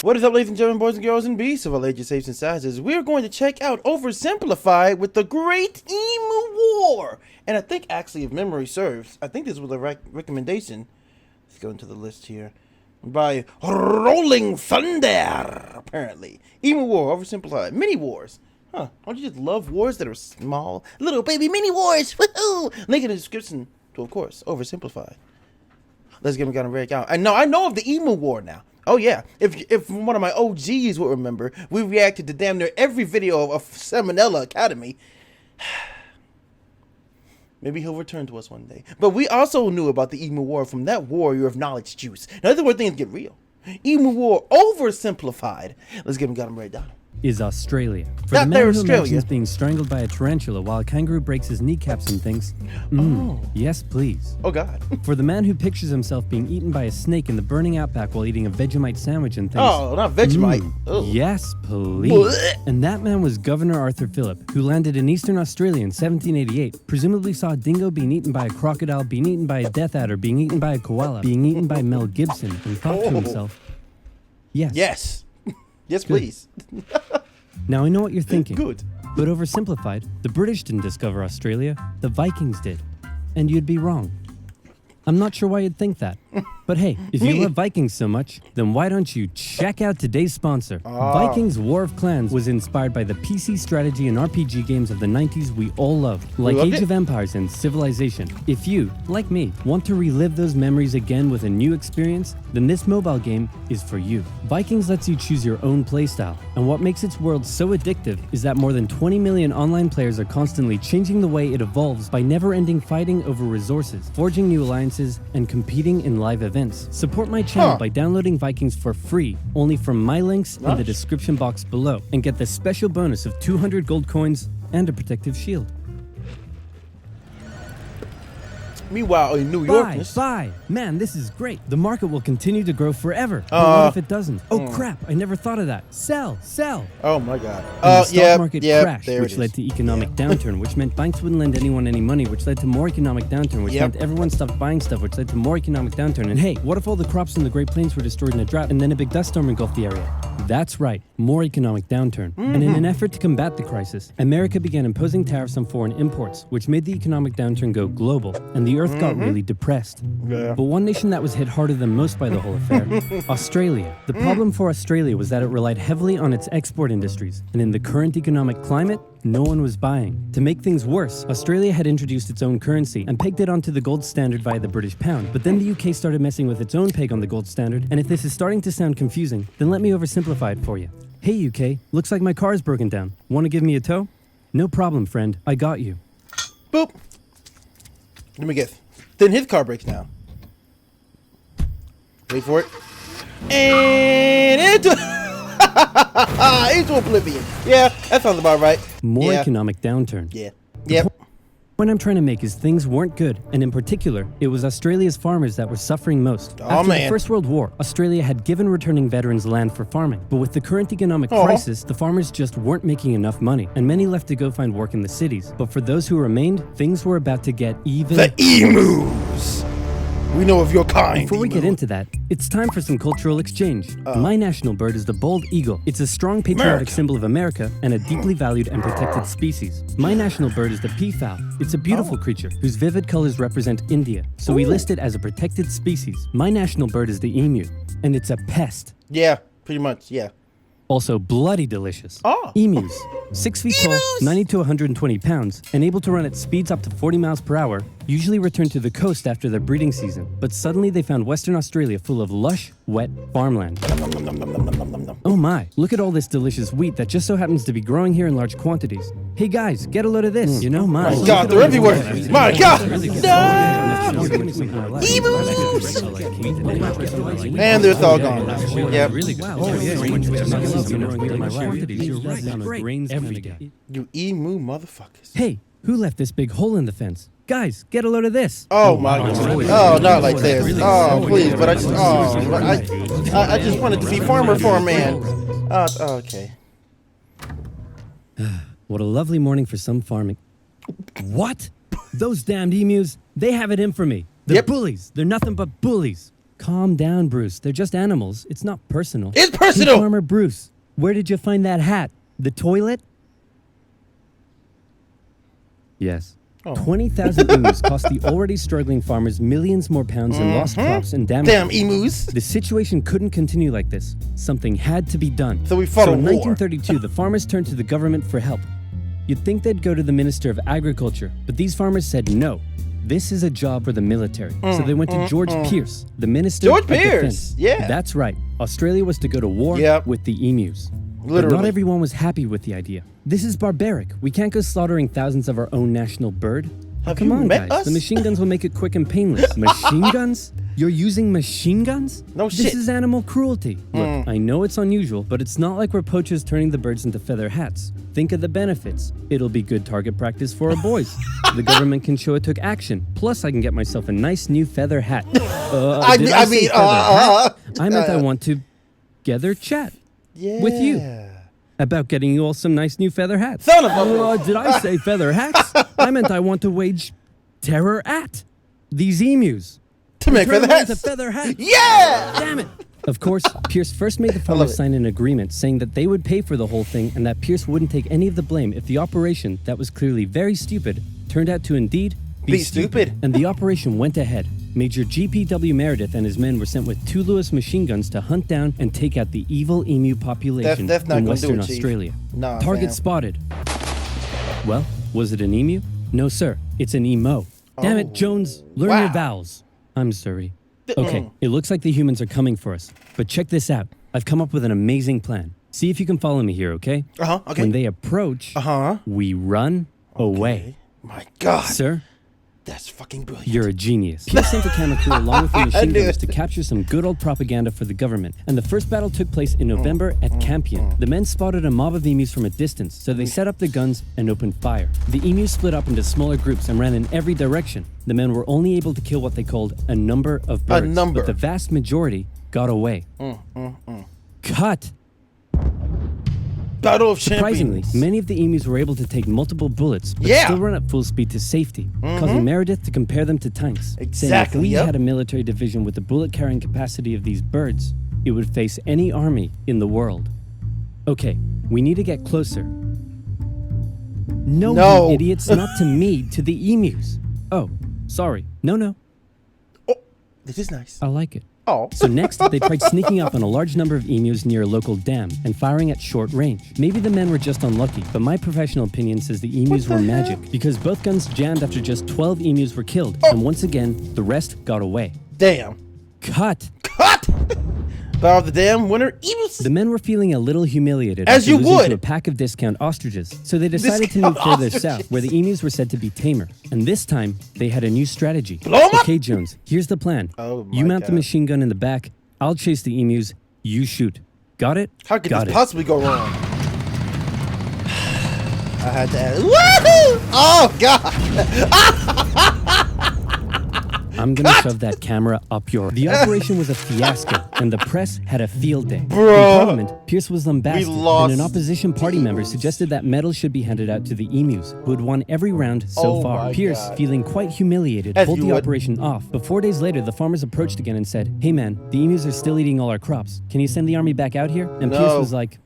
What is up, ladies and gentlemen, boys and girls, and beasts of all ages, shapes, and sizes? We're going to check out Oversimplified with the Great Emu War. And I think, actually, if memory serves, I think this was a recommendation. Let's go into the list here. By Rolling Thunder, apparently. Emu War, Oversimplified. Mini Wars. Huh. Don't you just love wars that are small? Little baby mini wars. Woohoo! Link in the description to, of course, Oversimplified. Let's get them right out. I know of the Emu War now. Oh yeah, if one of my OGs will remember, we reacted to damn near every video of Salmonella Academy. Maybe he'll return to us one day. But we also knew about the Emu War from that warrior of knowledge juice. Now this is where things get real. Emu War Oversimplified. Let's get him right down. Is Australia. For the man who imagines being strangled by a tarantula while a kangaroo breaks his kneecaps and thinks, yes please. Oh God. For the man who pictures himself being eaten by a snake in the burning outback while eating a Vegemite sandwich and thinks, oh, not Vegemite. Yes please. And that man was Governor Arthur Phillip, who landed in Eastern Australia in 1788, presumably saw a dingo being eaten by a crocodile, being eaten by a death adder, being eaten by a koala, being eaten by Mel Gibson, and thought to himself, yes. Yes. Yes, please. Now I know what you're thinking. Good. But oversimplified, the British didn't discover Australia, the Vikings did. And you'd be wrong. I'm not sure why you'd think that. But hey, if you love Vikings so much, then why don't you check out today's sponsor? Vikings War of Clans was inspired by the PC strategy and RPG games of the 90s we all loved, like Age of Empires and Civilization. If you, like me, want to relive those memories again with a new experience, then this mobile game is for you. Vikings lets you choose your own playstyle, and what makes its world so addictive is that more than 20 million online players are constantly changing the way it evolves by never-ending fighting over resources, forging new alliances, and competing in live events. Support my channel by downloading Vikings for free, only from my links in the description box below, and get the special bonus of 200 gold coins and a protective shield. Meanwhile, in New York, buy. Man, this is great. The market will continue to grow forever. But what if it doesn't? Oh crap, I never thought of that. Sell. Oh my God. The stock market crashed, which led to economic downturn, which meant banks wouldn't lend anyone any money, which led to more economic downturn, which meant everyone stopped buying stuff, which led to more economic downturn. And hey, what if all the crops in the Great Plains were destroyed in a drought and then a big dust storm engulfed the area? That's right, more economic downturn. And in an effort to combat the crisis, America began imposing tariffs on foreign imports, which made the economic downturn go global, and the earth got really depressed. But one nation that was hit harder than most by the whole affair, Australia. The problem for Australia was that it relied heavily on its export industries, and in the current economic climate, no one was buying. To make things worse, Australia had introduced its own currency and pegged it onto the gold standard via the British pound. But then the UK started messing with its own peg on the gold standard, and if this is starting to sound confusing, then let me oversimplify it for you. Hey UK, looks like my car is broken down. Want to give me a tow? No problem, friend. I got you. Boop. Let me guess. Then his car breaks down. Wait for it. And into oblivion. Yeah, that sounds about right. More economic downturn. Yeah. Yep. The point I'm trying to make is things weren't good, and in particular, it was Australia's farmers that were suffering most. After the First World War, Australia had given returning veterans land for farming, but with the current economic crisis, the farmers just weren't making enough money, and many left to go find work in the cities. But for those who remained, things were about to get even. The emus! We know of your kind. Before we get into that, it's time for some cultural exchange. My national bird is the bald eagle. It's a strong patriotic symbol of America and a deeply valued and protected species. My national bird is the peafowl. It's a beautiful creature whose vivid colors represent India, so we list it as a protected species. My national bird is the emu, and it's a pest. Yeah, pretty much, yeah. Also bloody delicious. Emus, 6 feet tall, 90 to 120 pounds, and able to run at speeds up to 40 miles per hour, usually return to the coast after their breeding season, but suddenly they found Western Australia full of lush, wet farmland. Oh my, look at all this delicious wheat that just so happens to be growing here in large quantities. Hey guys, get a load of this. You know, My God, they're everywhere. My God. No! Emus! And they're all gone. Yep. You emu motherfuckers. Hey, who left this big hole in the fence? Guys, get a load of this. Oh my God. Oh, not like this. Oh, please. But I just wanted to be farmer for a man. Okay. What a lovely morning for some farming. What? Those damned emus, they have it in for me. They're bullies. They're nothing but bullies. Calm down, Bruce. They're just animals. It's not personal. It's personal! Hey, Farmer Bruce, where did you find that hat? The toilet? Yes. 20,000 emus cost the already struggling farmers millions more pounds in lost crops and damage. Damn emus. The situation couldn't continue like this. Something had to be done. So we fought a war. In 1932, the farmers turned to the government for help. You'd think they'd go to the Minister of Agriculture, but these farmers said no. This is a job for the military. So they went to George Pierce, the Minister of Defense. Yeah. That's right. Australia was to go to war with the emus. Literally. But not everyone was happy with the idea. This is barbaric. We can't go slaughtering thousands of our own national bird. Come on, guys. Us? The machine guns will make it quick and painless. Machine guns? You're using machine guns? No shit. This is animal cruelty. Look, I know it's unusual, but it's not like we're poachers turning the birds into feather hats. Think of the benefits. It'll be good target practice for our boys. The government can show it took action. Plus, I can get myself a nice new feather hat. I meant I want to gather chat with you about getting you all some nice new feather hats. Son of a did I say feather hats? I meant I want to wage terror at these emus. To make feather hats. Feather hats. Yeah! Damn it. Of course, Pierce first made the farmers sign an agreement saying that they would pay for the whole thing and that Pierce wouldn't take any of the blame if the operation, that was clearly very stupid, turned out to indeed be stupid. And the operation went ahead. Major G.P.W. Meredith and his men were sent with 2 Lewis machine guns to hunt down and take out the evil emu population in Western Australia. Nah, Target spotted. Well, was it an emu? No, sir. It's an emo. Damn it, Jones. Learn your vowels. I'm sorry. Okay, it looks like the humans are coming for us. But check this out. I've come up with an amazing plan. See if you can follow me here, okay? Okay. When they approach, we run away. My God. Sir? That's fucking brilliant. You're a genius. Pierce sent a camera crew along with the machine guns to capture some good old propaganda for the government. And the first battle took place in November at Campion. The men spotted a mob of emus from a distance, so they set up their guns and opened fire. The emus split up into smaller groups and ran in every direction. The men were only able to kill what they called a number of birds. But the vast majority got away. Cut! Battle of Champions. Surprisingly, many of the emus were able to take multiple bullets, but still run at full speed to safety, causing Meredith to compare them to tanks. Saying if we had a military division with the bullet-carrying capacity of these birds, it would face any army in the world. Okay, we need to get closer. No, you idiots, not to me, to the emus. Oh, sorry. No. Oh, this is nice. I like it. Oh. So next, they tried sneaking up on a large number of emus near a local dam and firing at short range. Maybe the men were just unlucky, but my professional opinion says the emus were magic because both guns jammed after just 12 emus were killed, and once again, the rest got away. Damn. Cut! Battle of the Dam winner, Emus. The men were feeling a little humiliated as you would to a pack of discount ostriches, so they decided to move further south, where the emus were said to be tamer. And this time, they had a new strategy. Blow 'em up. Okay, Jones, here's the plan. You mount the machine gun in the back. I'll chase the emus. You shoot. Got it? How could this possibly go wrong? I had to add. Woohoo! Oh God! I'm gonna shove that camera up your... The operation was a fiasco, and the press had a field day. Bro. In Parliament, Pierce was lambasted, and an opposition party member suggested that medals should be handed out to the emus, who had won every round so far. Pierce, feeling quite humiliated, pulled the operation off. But 4 days later, the farmers approached again and said, "Hey man, the emus are still eating all our crops. Can you send the army back out here?" And Pierce was like,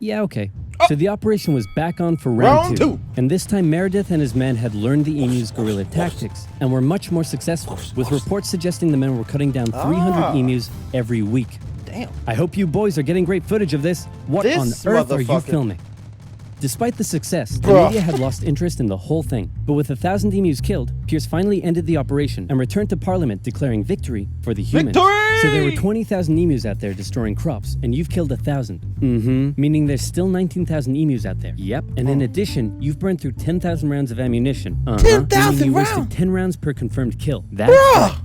"Yeah, okay." So the operation was back on for round two. And this time Meredith and his men had learned the emus' guerrilla tactics and were much more successful, with reports suggesting the men were cutting down 300 emus every week. Damn. I hope you boys are getting great footage of this. What on earth are you filming? Despite the success, the Bruh. media had lost interest in the whole thing. But with 1,000 emus killed, Pierce finally ended the operation and returned to Parliament declaring victory for the humans. Victory! So there were 20,000 emus out there destroying crops, and you've killed 1,000. Meaning there's still 19,000 emus out there. Yep. And in addition, you've burned through 10,000 rounds of ammunition. 10,000 meaning you rounds? wasted 10 rounds per confirmed kill. That's Bruh! right.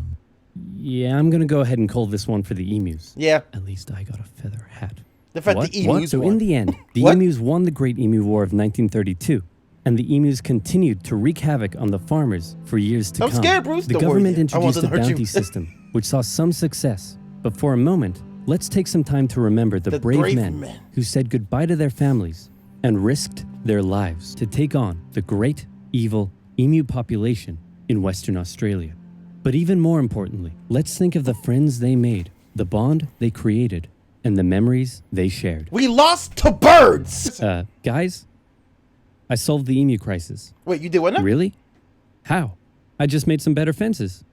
Yeah, I'm gonna go ahead and call this one for the emus. Yeah. At least I got a feather hat. The fact What? the emus So won. in the end, the What? emus won the Great Emu War of 1932, and the emus continued to wreak havoc on the farmers for years to I'm come. scared, Bruce. The Don't worry. government I introduced wanted a to hurt you. bounty system, which saw some success. But for a moment, let's take some time to remember the brave men who said goodbye to their families and risked their lives to take on the great, evil emu population in Western Australia. But even more importantly, let's think of the friends they made, the bond they created, and the memories they shared. We lost to birds! Guys, I solved the emu crisis. Wait, you did what now? Really? How? I just made some better fences.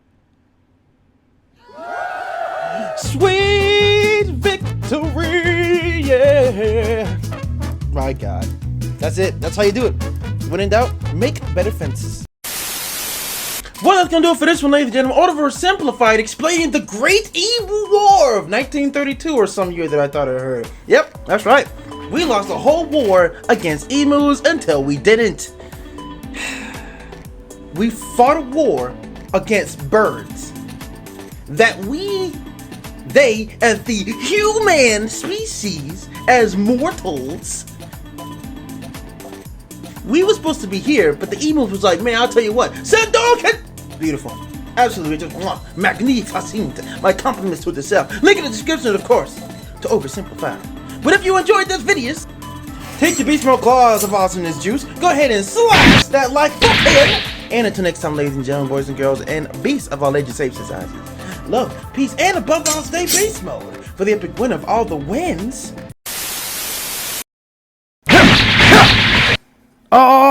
Sweet victory, yeah. My God. That's it. That's how you do it. When in doubt, make better fences. Well, that's gonna do it for this one, ladies and gentlemen. Oversimplified, explaining the Great Emu War of 1932 or some year that I thought I heard. Yep, that's right. We lost a whole war against emus until we didn't. We fought a war against birds that they, as the human species, as mortals, we were supposed to be here, but the emu was like, man, I'll tell you what, beautiful, absolutely, just magnificent. My compliments to yourself. Link in the description, of course, to Oversimplified. But if you enjoyed this video, take your beast mode claws of awesomeness juice, go ahead and slash that like button. And until next time, ladies and gentlemen, boys and girls, and beasts of all ages, safe societies, love, peace, and above all, stay beast mode for the epic win of all the wins. Oh!